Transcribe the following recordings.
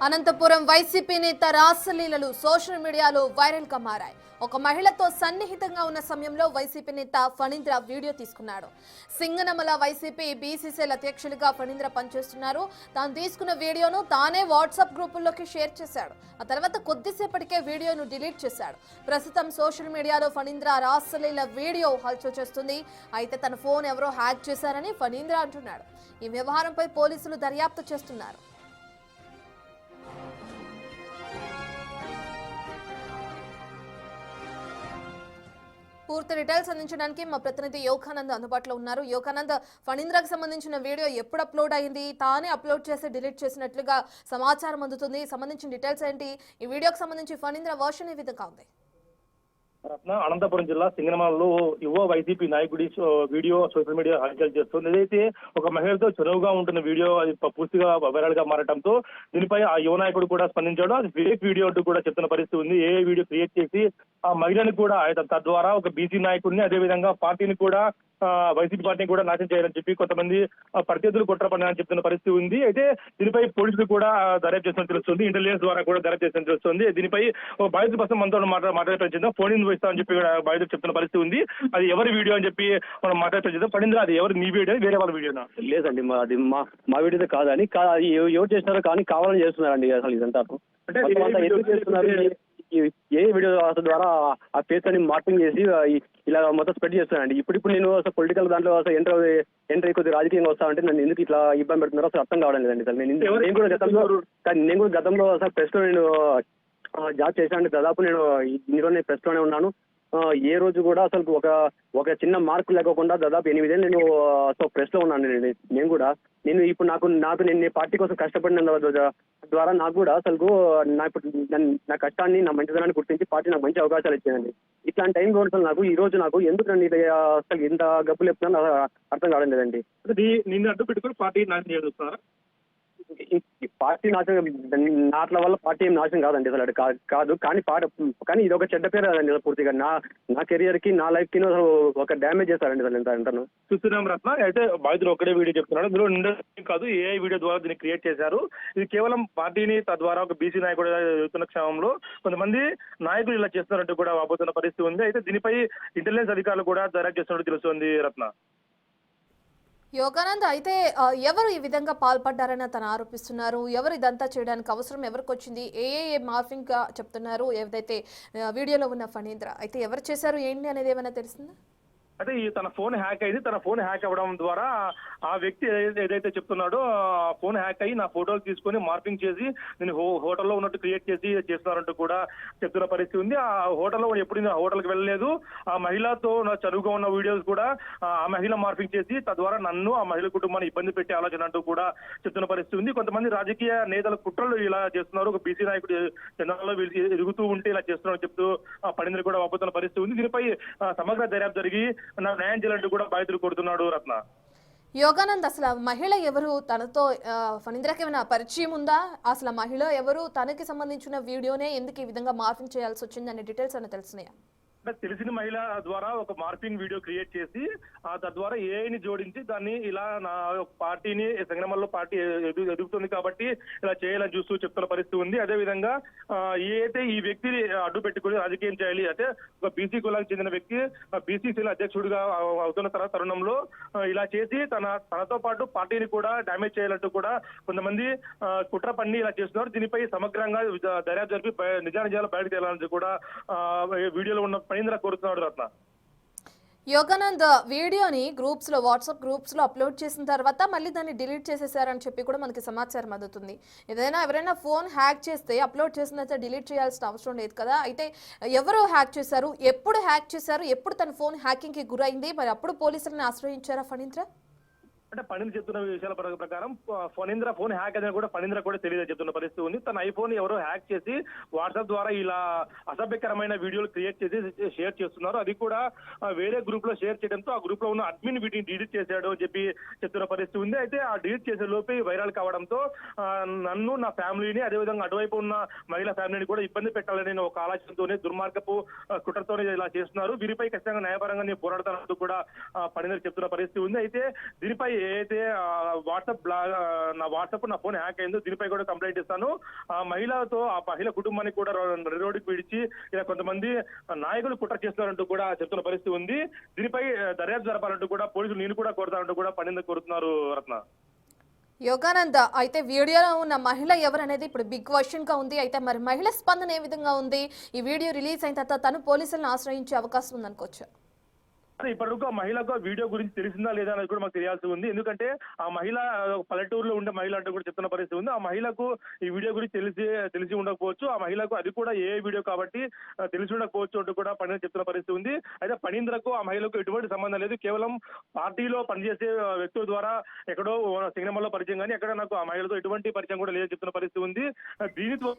Anantapuram YCP నేత రాసలీలలు social మీడియాలో viral గా మారాయి. ఒక మహిళతో సన్నిహితంగా ఉన్న సమయంలో వైసీపీ నేత ఫణీంద్ర వీడియో తీసుకున్నాడు. సింగనమల వైసీపీ బీసీసీఎల్ అధ్యక్షులుగా ఫణీంద్ర పనిచేస్తున్నారు. తాను తీసుకున్న వీడియోను తానే వాట్సాప్ గ్రూపుల్లోకి షేర్ చేశాడు. ఆ తర్వాత కొద్దిసేపటికే వీడియోను డిలీట్ చేశాడు. ప్రస్తుతం సోషల్ మీడియాలో ఫణీంద్ర రాసలీల వీడియో హల్చల్ చేస్తుంది. అయితే తన ఫోన్ ఎవరో హ్యాక్ చేశారని ఫణీంద్ర అంటున్నాడు. ఈ వ్యవహారంపై పోలీసులు దర్యాప్తు చేస్తున్నారు. పూర్తి డీటెయిల్స్ అందించడానికి మా ప్రతినిధి యోగానంద్ అందుబాటులో ఉన్నారు. యోగానంద్, ఫణీంద్రకు సంబంధించిన వీడియో ఎప్పుడు అప్లోడ్ అయింది? తానే అప్లోడ్ చేసి డిలీట్ చేసినట్లుగా సమాచారం అందుతుంది. సంబంధించిన డీటెయిల్స్ ఏంటి? ఈ వీడియోకి సంబంధించి ఫణీంద్ర వర్షన్ ఏ విధంగా ఉంది? రత్న అనంతపురం జిల్లా సింగనమలలో యువ వైసీపీ నాయకుడి వీడియో సోషల్ మీడియా హల్చల్ చేస్తుంది. ఏదైతే ఒక మహిళతో చనువుగా ఉంటున్న వీడియో అది పూర్తిగా వైరల్ గా మారడంతో దీనిపై ఆ యువ నాయకుడు కూడా స్పందించాడు. అది ఫేక్ వీడియో అంటూ కూడా చెప్తున్న పరిస్థితి ఉంది. ఏ వీడియో క్రియేట్ చేసి ఆ మహిళని కూడా తద్వారా ఒక బీసీ నాయకుడిని అదేవిధంగా పార్టీని కూడా వైసీపీ పార్టీని కూడా నాశనం చేయాలని చెప్పి కొంతమంది ప్రత్యర్థులు కుట్ర పన్నారని చెప్తున్న పరిస్థితి ఉంది. అయితే దీనిపై పోలీసులు కూడా దర్యాప్తు చేస్తున్నట్టు తెలుస్తుంది. ఇంటెలిజెన్స్ ద్వారా కూడా దర్యాప్తు చేస్తున్నట్టు తెలుస్తుంది. దీనిపై బాధితుల కోసం మనతో మాట్లాడే ఫోన్ ఇస్తామని చెప్పి బాధితులు చెప్తున్న పరిస్థితి ఉంది. అది ఎవరి వీడియో అని చెప్పి మనం మాట్లాడే పడింది. అది ఎవరు నీ వీడియో వేరే వాళ్ళ వీడియోనా? లేదండి, అది మా వీడియో కాదని ఎవరు చేస్తున్నారో కానీ కావాలని చేస్తున్నారండి. అసలు ఇదంతా అంటే ఎందుకు చేస్తున్నారు? ఏ వీడియో ద్వారా ఆ ఫేస్ అని మార్పింగ్ చేసి ఇలా మొత్తం స్ప్రెడ్ చేస్తున్నానండి. ఇప్పుడు నేను అసలు పొలిటికల్ దాంట్లో అసలు ఎంటర్ కొద్ది రాజకీయంగా వస్తామంటే నన్ను ఎందుకు ఇట్లా ఇబ్బంది పెడుతున్నారో అసలు అర్థం కావడం లేదండి. అసలు నేను కూడా గతంలో అసలు ప్రెస్ లో నేను జాబ్ చేశాను. దాదాపు నేను ఇన్ని రోజులు నేను ప్రెస్ లోనే ఉన్నాను. ఏ రోజు కూడా అసలు ఒక చిన్న మార్కు లేకుండా దాదాపు 8 ఏళ్ళు నేను ప్రెస్ లో ఉన్నాను. నేను కూడా ఇప్పుడు నాకు నేను పార్టీ కోసం కష్టపడిన ద్వారా నాకు కూడా అసలు నా కష్టాన్ని నా మంచిదనాన్ని గుర్తించి పార్టీ నాకు మంచి అవకాశాలు ఇచ్చిందండి. ఇట్లాంటి టైం కూడా నాకు ఈ రోజు నాకు ఎందుకు నన్ను అసలు ఇంత గబ్బులు చెప్తున్నా అర్థం కావడం లేదండి. నిన్ను అడ్డు పెట్టుకుని పార్టీ నాశనం చేస్తున్నారా? పార్టీ నాశనం నాట్ల వల్ల పార్టీ ఏం నాశనం కాదండి అసలు కాదు. కానీ ఇది ఒక చెడ్డ పేరు కదండి. పూర్తిగా నా కెరియర్ కి నా లైఫ్ కి ఒక డ్యామేజ్ చేస్తారండి అసలు ఎంత చూస్తున్నాం రత్న. అయితే బాధితులు ఒక్కడే వీడియో చెప్తున్నాడు. ఇందులో కాదు ఏ వీడియో ద్వారా దీన్ని క్రియేట్ చేశారు. ఇది కేవలం పార్టీని తద్వారా ఒక బీసీ నాయకుడు ఎదుగుతున్న క్షేమంలో కొంతమంది నాయకులు ఇలా చేస్తున్నారంటూ కూడా వాపోతున్న పరిస్థితి ఉంది. అయితే దీనిపై ఇంటెలిజెన్స్ అధికారులు కూడా దర్యాప్తు చేస్తున్నట్టు తెలుస్తుంది రత్న. యోగానంద్, అయితే ఎవరు ఈ విధంగా పాల్పడ్డారని తను ఆరోపిస్తున్నారు? ఎవరు ఇదంతా చేయడానికి అవసరం ఎవరికి వచ్చింది? ఏ మార్ఫింగ్ గా చెప్తున్నారు ఏదైతే వీడియోలో ఉన్న ఫణీంద్ర? అయితే ఎవరు చేశారు ఏంటి అనేది ఏమైనా తెలిసిందా? అంటే తన ఫోన్ హ్యాక్ అయింది. తన ఫోన్ హ్యాక్ అవ్వడం ద్వారా ఆ వ్యక్తి ఏదైతే చెప్తున్నాడో ఫోన్ హ్యాక్ అయ్యి నా ఫోటోలు తీసుకొని మార్పింగ్ చేసి నేను హోటల్లో ఉన్నట్టు క్రియేట్ చేసి చేస్తున్నారంటూ కూడా చెప్తున్న పరిస్థితి ఉంది. ఆ హోటల్లో ఎప్పుడు నేను హోటల్కి వెళ్ళలేదు. ఆ మహిళతో నా చదువుగా ఉన్న వీడియోస్ కూడా ఆ మహిళ మార్పింగ్ చేసి తద్వారా నన్ను ఆ మహిళ కుటుంబాన్ని ఇబ్బంది పెట్టే ఆలోచన అంటూ కూడా చెప్తున్న పరిస్థితి ఉంది. కొంతమంది రాజకీయ నేతల కుట్రలు ఇలా చేస్తున్నారు. ఒక బీసీ నాయకుడు చంద్రబాబులో ఎదుగుతూ ఉంటే ఇలా చేస్తున్నారు చెప్తూ పడింది కూడా వాపోతున్న పరిస్థితి ఉంది. దీనిపై సమగ్ర దర్యాప్తు జరిగి న్యాయం చేయాలంటూ కూడా బాధితులు కోరుతున్నాడు రత్న. యోగానంద్, అసలు మహిళ ఎవరు? తనతో ఫణీంద్రకి ఏమైనా పరిచయం ఉందా? అసలు మహిళ ఎవరు? తనకి సంబంధించిన వీడియోనే ఎందుకు ఈ విధంగా మార్పింగ్ చేయాల్సి వచ్చింది అనే డీటెయిల్స్ అని తెలుస్తున్నాయా? తెలిసిన మహిళ ద్వారా ఒక మార్పింగ్ వీడియో క్రియేట్ చేసి తద్వారా ఏఐని జోడించి దాన్ని ఇలా నా పార్టీని సంగ్రామంలో పార్టీ ఎదుగుతుంది కాబట్టి ఇలా చేయాలని చూస్తూ చెప్తున్న పరిస్థితి ఉంది. అదే విధంగా అయితే ఈ వ్యక్తిని అడ్డు పెట్టుకుని రాజకీయం చేయాలి అంటే ఒక బీసీ కులానికి చెందిన వ్యక్తి బీసీసీల అధ్యక్షుడిగా అవుతున్న తరుణంలో ఇలా చేసి తనతో పాటు పార్టీని కూడా డ్యామేజ్ చేయాలంటూ కూడా కొంతమంది కుట్ర పన్ని ఇలా చేస్తున్నారు. దీనిపై సమగ్రంగా దర్యాప్తు జరిపి నిజాలు బయటకు తేలాలని కూడా వీడియోలో ఉన్న ఫణీంద్ర కోరుతున్నాడు రత్న. యోగానంద్, వీడియోని వాట్సాప్ గ్రూప్స్ లో అప్లోడ్ చేసిన తర్వాత మళ్ళీ దాన్ని డిలీట్ చేసేసారని చెప్పి కూడా మనకి సమాచారం అందుతుంది. ఎవరైనా ఫోన్ హ్యాక్ చేస్తే అప్లోడ్ చేసిన తర్వాత డిలీట్ చేయాల్సిన అవసరం లేదు కదా? అయితే ఎవరు హ్యాక్ చేశారు? ఎప్పుడు హ్యాక్ చేశారు? ఎప్పుడు తన ఫోన్ హ్యాకింగ్ కి గురైంది? మరి అప్పుడు పోలీసులను ఆశ్రయించారా ఫణీంద్ర? అంటే ఫణీంద్ర చెప్తున్న విషయాల ప్రకారం ఫణీంద్ర ఫోన్ హ్యాక్ అనేది కూడా ఫణీంద్ర కూడా తెలియదు చెప్తున్న పరిస్థితి ఉంది. తన ఐఫోన్ ఎవరో హ్యాక్ చేసి వాట్సాప్ ద్వారా ఇలా అసభ్యకరమైన వీడియోలు క్రియేట్ చేసి షేర్ చేస్తున్నారు. అది కూడా వేరే గ్రూప్ లో షేర్ చేయడంతో ఆ గ్రూప్ లో ఉన్న అడ్మిన్ వీటిని డిలీట్ చేశాడు అని చెప్పి చెప్తున్న పరిస్థితి ఉంది. అయితే ఆ డిలీట్ చేసే లోపే వైరల్ కావడంతో నన్ను నా ఫ్యామిలీని అదేవిధంగా అటువైపు ఉన్న మహిళా ఫ్యామిలీని కూడా ఇబ్బంది పెట్టాలని ఒక ఆలోచనతోనే దుర్మార్గపు కుట్రతోనే ఇలా చేస్తున్నారు. వీరిపై ఖచ్చితంగా న్యాయపరంగా నేను పోరాడతానంటూ కూడా ఫణీంద్ర చెప్తున్న పరిస్థితి ఉంది. అయితే దీనిపై ఏదైతే నా వాట్సాప్ నా ఫోన్ హ్యాక్ అయిందో దీనిపై కూడా కంప్లైంట్ ఇస్తాను. ఆ మహిళతో ఆ మహిళ కుటుంబాన్ని కూడా రోడ్డుకి పిడిచి ఇలా కొంతమంది నాయకులు కుట్ర చేస్తున్నారంటూ కూడా చెప్తున్న పరిస్థితి ఉంది. దీనిపై దర్యాప్తు జరపాలంటూ కూడా పోలీసులు నేను కూడా కోరుతానంటూ కూడా పనింద కోరుతున్నారు రత్న. యోగానంద, అయితే వీడియోలో ఉన్న మహిళ ఎవరనేది ఇప్పుడు బిగ్ క్వశ్చన్ గా ఉంది. అయితే మరి మహిళ స్పందన ఏ విధంగా ఉంది? ఈ వీడియో రిలీజ్ అయిన తర్వాత తను పోలీసులను ఆశ్రయించే అవకాశం ఉందనుకోవచ్చు. ఇప్పటివరకు ఆ మహిళకు వీడియో గురించి తెలిసిందా లేదా అనేది కూడా మాకు తెలియాల్సి ఉంది. ఎందుకంటే ఆ మహిళ పల్లెటూరులో ఉండే మహిళ అంటూ కూడా చెప్తున్న పరిస్థితి ఉంది. ఆ మహిళకు ఈ వీడియో గురించి తెలిసి ఉండకపోవచ్చు. ఆ మహిళకు అది కూడా ఏ వీడియో కాబట్టి తెలిసి ఉండకపోవచ్చు అంటూ కూడా పని చెప్తున్న పరిస్థితి ఉంది. అయితే పనీంద్రకు ఆ మహిళకు ఎటువంటి సంబంధం లేదు. కేవలం పార్టీలో పనిచేసే వ్యక్తుల ద్వారా ఎక్కడో సింగనమలలో పరిచయం కానీ ఎక్కడ నాకు ఆ మహిళతో ఎటువంటి పరిచయం కూడా లేదని చెప్తున్న పరిస్థితి ఉంది. దీనితో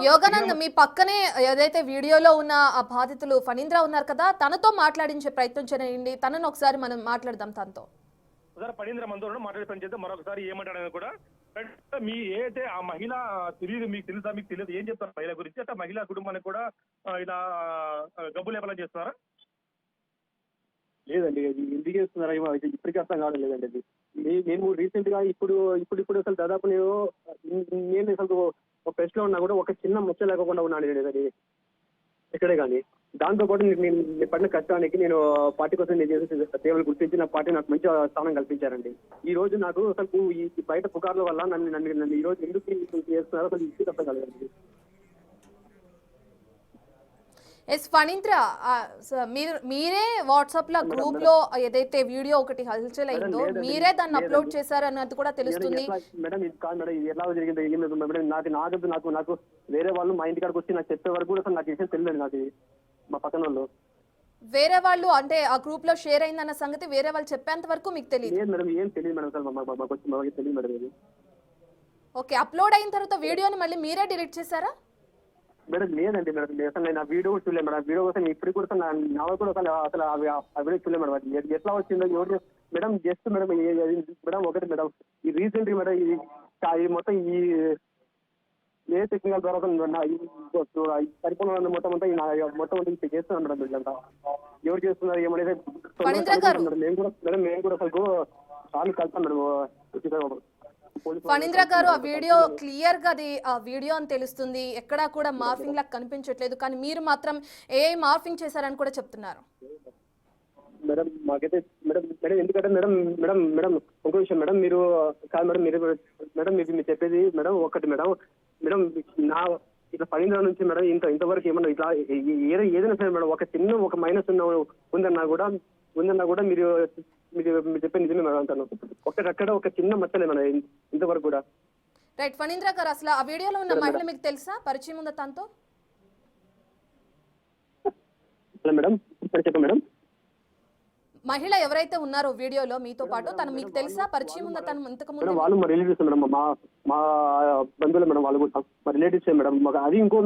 యోగానంద్, మీ పక్కనే ఏదైతే వీడియోలో ఉన్న ఆ బాధితులు ఫణీంద్ర ఉన్నారు కదా, తనతో మాట్లాడించే ప్రయత్నం చేయండి. తనను ఒకసారి మనం మాట్లాడదాం. తనతో పనీంద్ర మనతో మాట్లాడే పని చేస్తే మరొకసారి ఏమంటాడని కూడా మీ ఏదైతే ఆ మహిళ తెలియదు, మీకు తెలుసా, మీకు తెలియదు ఏం చెప్తారు మహిళ గురించి? అంటే మహిళా కుటుంబానికి కూడా ఇలా గబ్బు లేపలా చేస్తున్నారా? లేదండి, అది ఎందుకు చేస్తున్నారా ఏమో ఇప్పటికీ అర్థం కావడం లేదండి. అది మేము రీసెంట్ గా ఇప్పుడు అసలు దాదాపు నేను అసలు ఒక ప్రెస్ లో ఉన్నా కూడా ఒక చిన్న ముచ్చ లేకుండా ఉన్నాను నేను అది ఎక్కడే కానీ. దాంతో పాటు నేను పడిన కష్టానికి నేను పార్టీ కోసం నేను చేసే సేవలు గుర్తించి నా పార్టీ నాకు మంచి స్థానం కల్పించారండి. ఈ రోజు నాకు అసలు ఈ బయట పుకార్ల వల్ల నన్ను ఈ రోజు ఎందుకు చేస్తున్నారో అసలు ఇది అర్థం కాలేదండి. ఫణీంద్ర, మీరే వాట్సాప్ లో గ్రూప్ లో ఏదైతే వీడియో ఒకటి హల్చల్ అయిందో మీరే దాన్ని అప్లోడ్ చేశారన్నది కూడా తెలుస్తుంది. మేడం ఇది కాదు మేడం, ఇది ఎలా జరిగిందో మేడం నాకు వేరే వాళ్ళు మా ఇంటికాడికి వచ్చి నాకు చెప్పే వరకు కూడా అసలు నాకు విషయం తెలియదు. నాకు మా పక్కన వాళ్ళు వేరే వాళ్ళు అంటే ఆ గ్రూప్ లో షేర్ అయిందన్న సంగతి వేరే వాళ్ళు చెప్పేంత వరకు మీకు తెలియదు మేడం? ఏం తెలియదు మేడం, అసలు తెలియదు మేడం ఇది. ఓకే, అప్లోడ్ అయిన తర్వాత వీడియోని మళ్ళీ మీరే డిలీట్ చేశారా? మేడం లేదండి మేడం, అసలు నేను ఆ వీడియో కూడా చూడలేదు మేడం. వీడియో కోసం ఇప్పుడు కూడా నా కూడా అసలు ఆ వీడియో చూడలేదు మేడం. అది ఎట్లా వచ్చిందో ఎవరు మేడం జస్ట్ మేడం మేడం ఒకటి మేడం ఈ రీసెంట్ మేడం ఇది మొత్తం ఈ ఏ టెక్నికల్ ద్వారా సరిపోయిన మొత్తం అంతా చేస్తున్నాను మేడం. వీళ్ళంతా ఎవరు చేస్తున్నారు ఏమనేది మేము కూడా అసలు చాలా కలిసాం మేడం. ఫణీంద్ర గారు, ఆ వీడియో క్లియర్ గా అది ఆ వీడియో అని తెలుస్తుంది, ఎక్కడా కూడా మార్ఫింగ్ లాగా కనిపించట్లేదు. కానీ మీరు మాత్రం ఏ మార్ఫింగ్ చేశారని కూడా చెప్తున్నారు. మేడం మాకైతే మేడం ఎందుకంటే మేడం ఇంకో విషయం మేడం, మీరు కాదు మేడం మీరు చెప్పేది మేడం ఒకటి మేడం నా ఇట్లా ఫణీంద్ర నుంచి మేడం ఇంతవరకు ఏమన్నా ఇట్లా ఏదైనా సరే మేడం ఒక చిన్న ఒక మైనస్ ఉందన్నా కూడా మీరు చెప్పే నిజమే మేడం అంటాను. అక్కడ ఒక చిన్న మచ్చలే మేడం ఇంతవరకు కూడా. రైట్ ఫణీంద్ర గారు, అసలు ఆ వీడియోలో ఉన్న మహిళ మీకు తెలుసా? పరిచయం ఉందా తనతో? మేడం చెప్పండి మేడం. మహిళ ఎవరైతే ఉన్నారో వీడియోలో మీతో పాటు తను మీకు తెలుసా? పరిచయం ఉందా తను ఇంతకు ముందు? వాళ్ళు మా రిలేటివ్స్ మేడం, మా బంధువులు మేడం, వాళ్ళు కూడా మా రిలేటివ్స్ మేడం. అది ఇంకో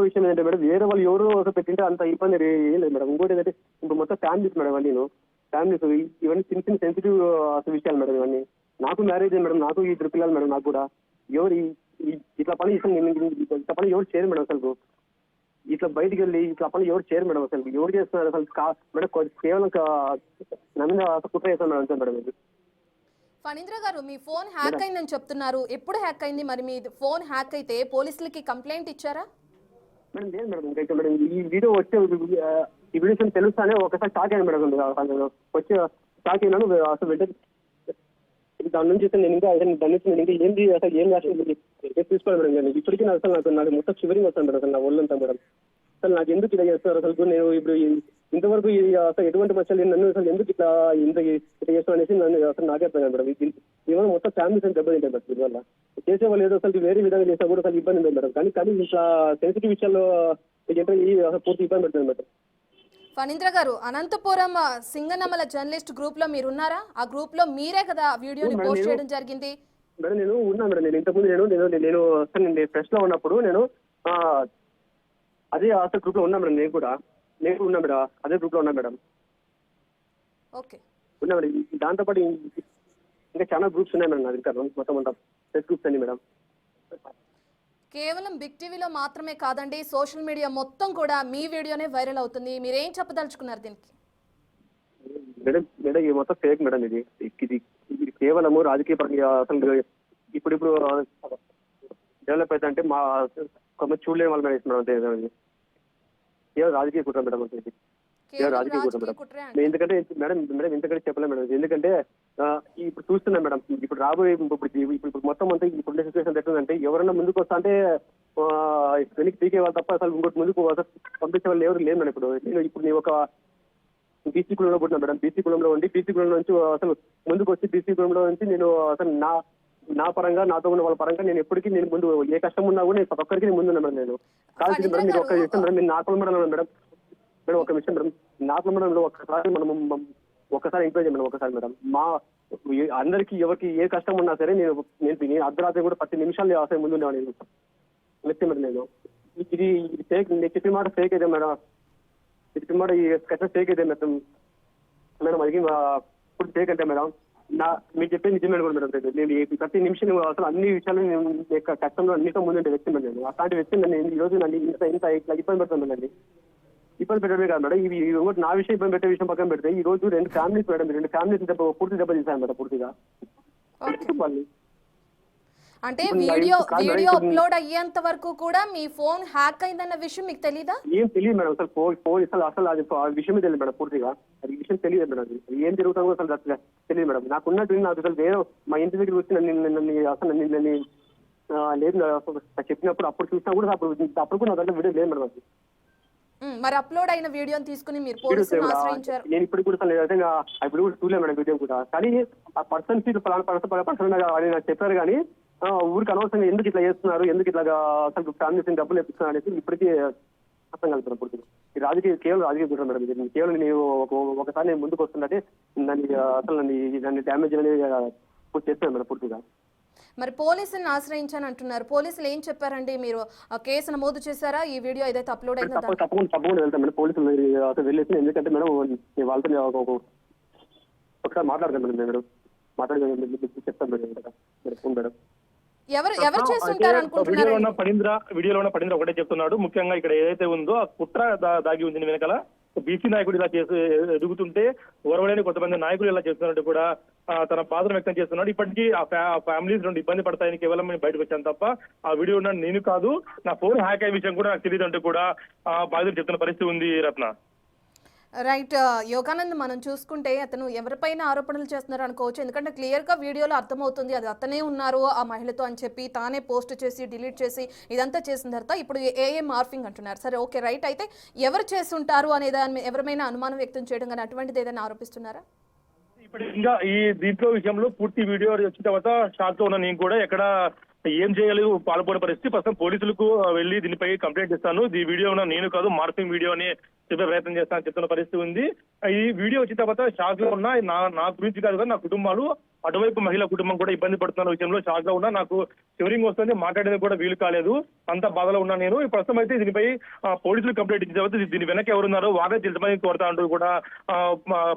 విషయం ఏంటంటే మేడం, వేరే వాళ్ళు ఎవరు పెట్టింటే అంత ఇబ్బంది ఏం లేదు మేడం. ఇంకోటి ఏంటంటే ఇప్పుడు మొత్తం ఫ్యామిలీస్ మేడం, ఫ్యామిలీస్ ఇవన్నీ చిన్న సెన్సిటివ్ విషయాలు మేడం. ఇవన్నీ నాకు మ్యారేజ్ మేడం, నాకు ఈ 3 పిల్లలు మేడం. నాకు కూడా ఎవరు ఇట్లా పని ఎవరు చేయరు మేడం. అసలు ఇట్లా బయటికి వెళ్ళి ఇట్లా పని ఎవరు చేయరు మేడం. అసలు ఎవరు చేస్తున్నారు అసలు మేడం? కేవలం నా మీద కుట్ర చేస్తాను మేడం, అంతే మేడం. ఫణీంద్ర గారు, మీ ఫోన్ హ్యాక్ అయిందని చెప్తున్నారు. ఎప్పుడు హ్యాక్ అయింది? మరి మీ ఫోన్ హ్యాక్ అయితే పోలీసులకి కంప్లైంట్ ఇచ్చారా? మేడం లేదు మేడం, ఇంకా మేడం ఈ వీడియో వచ్చే ఈ వీడియో తెలుస్తానే ఒకసారి షాక్ అయ్యాను మేడం. వచ్చి షాక్ అయినాను అసలు వెంటనే. దాని నుంచి నేను ఇంకా ఏంటి అసలు ఏం తీసుకోవాలి మేడం. ఇప్పటికీ నాకు మొత్తం చివరికి వస్తాను మేడం. అసలు నా ఒళ్ళంతా మేడం అసలు నాకు ఎందుకు ఇలా చేస్తున్నారు? అసలు నేను ఇప్పుడు ఇంతవరకు అసలు ఎటువంటి మచ్చలు నన్ను అసలు ఎందుకు ఇట్లా చేస్తాను అనేసి నన్ను అసలు నాకే అర్థం మేడం. ఏమైనా మొత్తం ఫ్యామిలీస్ అని దెబ్బతింటాయి మేడం. దీనివల్ల చేసేవాళ్ళు ఏదో అసలు వేరే విధంగా చేసినా కూడా అసలు ఇబ్బంది ఉంది మేడం. కానీ ఇట్లా సెన్సిటివ్ విషయాల్లో పూర్తి ఇబ్బంది పెడుతుంది మేడం. ఫణీంద్ర గారు, అనంతపురం సింగనమల జర్నలిస్ట్ గ్రూప్ లో మీరున్నారా? ఆ గ్రూప్ లో మీరే కదా వీడియోని పోస్ట్ చేయడం జరిగింది. మేడం నేను ఉన్నా మేడం. నేను ఇంతకుముందు నేను ప్రెస్ లో ఉన్నప్పుడు అదే అసలు గ్రూప్ లో ఉన్నా మేడం. నేను ఉన్నా మేడం, అదే గ్రూప్ లో ఉన్నా మేడం. ఓకే, ఉన్నా మేడం. దాంతోపాటు ఇంకా చాలా గ్రూప్స్ ఉన్నాయి మేడం. ఇంకా మొత్తం అంతా ప్రెస్ గ్రూప్స్ అండి మేడం. కేవలం బిగ్ టీవీలో మాత్రమే కాదండి, సోషల్ మీడియా మొత్తం కూడా మీ వీడియోనే వైరల్ అవుతుంది. మీరేం చెప్పదలుచుకున్నారు దీనికి? మేడం ఇది మొత్తం ఫేక్ మేడం. ఇది ఇది కేవలము రాజకీయ పరంగా అసలు ఇప్పుడు డెవలప్ అయితే అంటే మా కొంతమంది చూడలేని వాళ్ళ మీద ఇస్తున్నాం అంతే కదండి. కేవలం రాజకీయ కుట్ర మేడం అంటే ఇది. కేవలం రాజకీయ కుట్ర మేడం. ఎందుకంటే మేడం ఎందుకంటే చెప్పలేం మేడం. ఎందుకంటే ఇప్పుడు చూస్తున్నాం మేడం, ఇప్పుడు రాబోయే ఇప్పుడు మొత్తం అంతా ఇప్పుడు సిచ్యువేషన్ ఎట్లుందంటే ఎవరైనా ముందుకు వస్తా అంటే వెనక్కి పీకే వాళ్ళు తప్ప అసలు ఇంకోటి ముందుకు పంపించే వాళ్ళు ఎవరు లేదు మేడం. ఇప్పుడు నేను ఒక బీసీ కులంలో పుట్టినా మేడం. బీసీ కులంలో ఉండి బీసీ కులంలో నుంచి అసలు ముందుకు వచ్చి బీసీ కులంలో నుంచి నేను అసలు నా పరంగా నాతో ఉన్న వాళ్ళ పరంగా నేను ఎప్పటికీ నేను ముందు ఏ కష్టం ఉన్నా కూడా నేను ప్రతి ఒక్కరికి నేను ముందున్నా మేడం. నేను కాల్సింది మేడం మీరు ఒక్క విషయం మేడం, నేను నా కులం మేడం మేడం ఒక విషయం మేడం, నా కులం మేడంలో ఒక్కసారి ఒక్కసారి ఎంకరేజ్ మేడం ఒకసారి మేడం. మా అందరికీ ఎవరికి ఏ కష్టం ఉన్నా సరే నేను అర్ధరాత్రి కూడా 10 నిమిషాలు అసలు ముందు ఉండేవాడు నేను వ్యక్తి మేడం. నేను ఇది ఫేక్, నేను చెప్పిన మాట ఫేక్ అయితే మేడం, చెప్పిన మాట ఈ కష్టం ఫేక్ అయితే మేడం అది ఇప్పుడు ఫేక్ అంటే మేడం మీరు చెప్పేది నిజమే కూడా మేడం. నేను ప్రతి నిమిషం అసలు అన్ని విషయాలు నేను కష్టంలో అన్నిటితో ముందుండే వ్యక్తి మేడం. నేను అలాంటి వ్యక్తి నేను ఈ రోజు నన్ను ఇంత ఇట్లా ఇబ్బంది పెడుతుందండి. ఇబ్బంది పెట్టడమే కాదు మేడం, ఇవి నా విషయం ఇబ్బంది పెట్టే విషయం పక్కన పెడితే ఈ రోజు 2 ఫ్యామిలీస్ మేడం, 2 ఫ్యామిలీస్ పూర్తి దెబ్బ తీశాను మేడం పూర్తిగా. అంటే వీడియో అప్లోడ్ అయ్యేంత వరకు కూడా మీ ఫోన్ హ్యాక్ అయిందన్న విషయం మీకు తెలీదా? ఏం తెలియదు మేడం, అసలు అది విషయమే తెలియదు మేడం పూర్తిగా. అది విషయం తెలియదు మేడం, అది ఏం జరుగుతుందో అసలు తెలియదు మేడం. నాకున్నట్టు నాకు అసలు వేరే మా ఇంటి దగ్గరికి వచ్చి నన్ను లేదు చెప్పినప్పుడు అప్పుడు చూసినా కూడా అప్పుడు కూడా నా దగ్గర వీడియో లేదు మేడం. అది మరి అప్లోడ్ అయిన వీడియోని తీసుకుని మీరు పోలీసులను ఆశ్రయించారు. నేను ఇప్పుడు కూడా ఇప్పుడు కూడా చూడలేదు మేడం వీడియో కూడా. కానీ ఆ పర్సన్ పర్సన్ నాకు చెప్పారు కానీ ఊరికి అనవసరంగా ఎందుకు ఇట్లా చేస్తున్నారు, ఎందుకు ఇట్లా అసలు ఫ్యామిలీస్ డబ్బులు ఇస్తున్నారు అనేది ఇప్పటికీ అర్థం కలుగుతున్నాను పూర్తిగా. ఈ రాజకీయ కేవలం రాజకీయ కుట్ర మేడం. కేవలం నేను ఒకసారి నేను ముందుకు వస్తుందంటే నన్ను డ్యామేజ్ అనేది చేస్తాను మేడం పూర్తిగా. మరి పోలీసులను ఆశ్రయించాను అంటున్నారు, పోలీసులు ఏం చెప్పారండి? మీరు కేసు నమోదు చేశారా ఈ వీడియో ఏదైతే అప్లోడ్ అయిందో? తప్పకుండా వెళ్తాను మేడం, పోలీసులు అసలు వెళ్ళేసి. ఎందుకంటే మేడం వాళ్ళతో ఒకసారి మాట్లాడతాను మేడం. నేను మాట్లాడి చెప్తాను మేడం. మేడం ఎవరు చేస్తుంటారు అనుకుంటున్నారు? వీడియోలో ఉన్న పడింద్ర ఒకటే చెప్తున్నాడు. ముఖ్యంగా ఇక్కడ ఏదైతే ఉందో ఆ కుట్ర దాగి ఉంది వెనకాల. బీసీ నాయకుడు ఇలా చేసి ఎదుగుతుంటే ఓర్వలేని కొంతమంది నాయకులు ఇలా చేస్తున్నట్టు కూడా తన బాధను వ్యక్తం చేస్తున్నాడు. ఇప్పటికీ ఆ ఫ్యామిలీస్ నుండి ఇబ్బంది పడతాయని కేవలం నేను బయటకు వచ్చాను తప్ప ఆ వీడియో ఉన్న నేను కాదు, నా ఫోన్ హ్యాక్ అయ్యే విషయం కూడా నాకు తెలియదు అంటూ కూడా బాధితులు చెప్తున్న పరిస్థితి ఉంది రత్న. రైట్ యోగానంద్, మనం చూసుకుంటే అతను ఎవరిపైన ఆరోపణలు చేస్తున్నారు అనుకోవచ్చు. ఎందుకంటే క్లియర్గా వీడియోలో అర్థమవుతుంది అది అతనే ఉన్నారు ఆ మహిళతో అని చెప్పి తానే పోస్ట్ చేసి డిలీట్ చేసి ఇదంతా చేసిన తర్వాత ఇప్పుడు ఏఏ మార్ఫింగ్ అంటున్నారు. సరే ఓకే రైట్, అయితే ఎవరు చేసి ఉంటారు అనే దాని ఎవరైనా అనుమానం వ్యక్తం చేయడం కానీ అటువంటిది ఏదైనా ఆరోపిస్తున్నారా? ఇప్పుడు ఇంకా ఈ దీంట్లో విషయంలో పూర్తి వీడియో వచ్చిన తర్వాత షాక్ లో ఉన్న నేను కూడా ఎక్కడ ఏం చేయాలి పాల్గొనే పరిస్థితి. ప్రస్తుతం పోలీసులకు వెళ్ళి దీనిపై కంప్లైంట్ ఇస్తాను. ఈ వీడియో నేను కాదు మార్ఫింగ్ వీడియో అని చెప్పే ప్రయత్నం చేస్తానని చెప్తున్న పరిస్థితి ఉంది. ఈ వీడియో వచ్చిన తర్వాత షాక్ లో ఉన్నా నా గురించి కాదు కదా, నా కుటుంబాలు అటువైపు మహిళా కుటుంబం కూడా ఇబ్బంది పడుతున్న విషయంలో షాక్ లో ఉన్నా. నాకు షివరింగ్ వస్తుంది, మాట్లాడేది కూడా వీలు కాలేదు, అంత బాధలో ఉన్నా నేను. ప్రస్తుతం అయితే దీనిపై పోలీసులు కంప్లైంట్ ఇచ్చిన తర్వాత దీని వెనక ఎవరున్నారో వారే తెలుసుమని కోరుతా అంటూ కూడా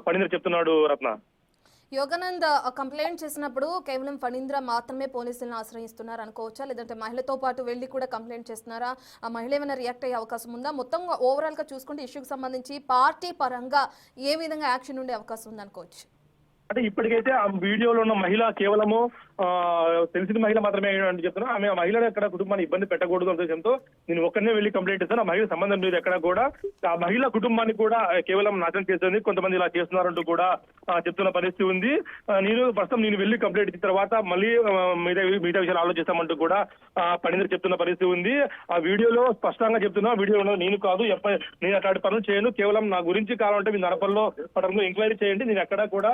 పడింద్ర చెప్తున్నాడు రత్న. యోగానంద్ కంప్లైంట్ చేసినప్పుడు కేవలం ఫణీంద్ర మాత్రమే పోలీసులను ఆశ్రయిస్తున్నారు అనుకోవచ్చా, లేదంటే మహిళతో పాటు వెళ్ళి కూడా కంప్లైంట్ చేస్తున్నారా? ఆ మహిళ ఏమైనా రియాక్ట్ అయ్యే అవకాశం ఉందా? మొత్తం ఓవరాల్ గా చూసుకుంటే ఇష్యూకి సంబంధించి పార్టీ పరంగా ఏ విధంగా యాక్షన్ ఉండే అవకాశం ఉంది అనుకోవచ్చు? అంటే ఇప్పటికైతే ఆ వీడియోలో ఉన్న మహిళ కేవలము తెలిసిన మహిళ మాత్రమే అని చెప్తున్నా. ఆమె ఆ మహిళను ఎక్కడ కుటుంబాన్ని ఇబ్బంది పెట్టకూడదు ఉద్దేశంతో నేను ఒక్కనే వెళ్ళి కంప్లైంట్ ఇస్తాను. ఆ మహిళ సంబంధం లేదు ఎక్కడ కూడా. ఆ మహిళ కుటుంబాన్ని కూడా కేవలం నాశనం చేస్తుంది, కొంతమంది ఇలా చేస్తున్నారంటూ కూడా చెప్తున్న పరిస్థితి ఉంది. ప్రస్తుతం నేను వెళ్ళి కంప్లైంట్ ఇచ్చిన తర్వాత మళ్ళీ మిగతా విషయాలు ఆలోచిస్తామంటూ కూడా పడింద్ర చెప్తున్న పరిస్థితి ఉంది. ఆ వీడియోలో స్పష్టంగా చెప్తున్నా, వీడియోలో నేను కాదు, నేను అట్లాంటి పనులు చేయను, కేవలం నా గురించి కావాలంటే మీ నరపల్లో పడంలో ఎంక్వైరీ చేయండి, నేను ఎక్కడ కూడా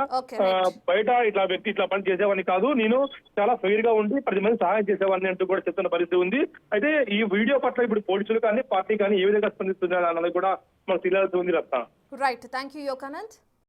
బయట ఇట్లా వ్యక్తి ఇట్లా పని చేసేవాడిని కాదు, నేను చాలా ఫెయిర్ గా ఉండి 10 మంది సహాయం చేసేవాడిని అంటూ కూడా చెప్తున్న పరిస్థితి ఉంది. అయితే ఈ వీడియో పట్ల ఇప్పుడు పోలీసులు కానీ పార్టీ కానీ ఏ విధంగా స్పందిస్తున్నారు అన్నది కూడా మనకు తెలియాల్సి ఉంది Ratna. Right, thank you Yoganand.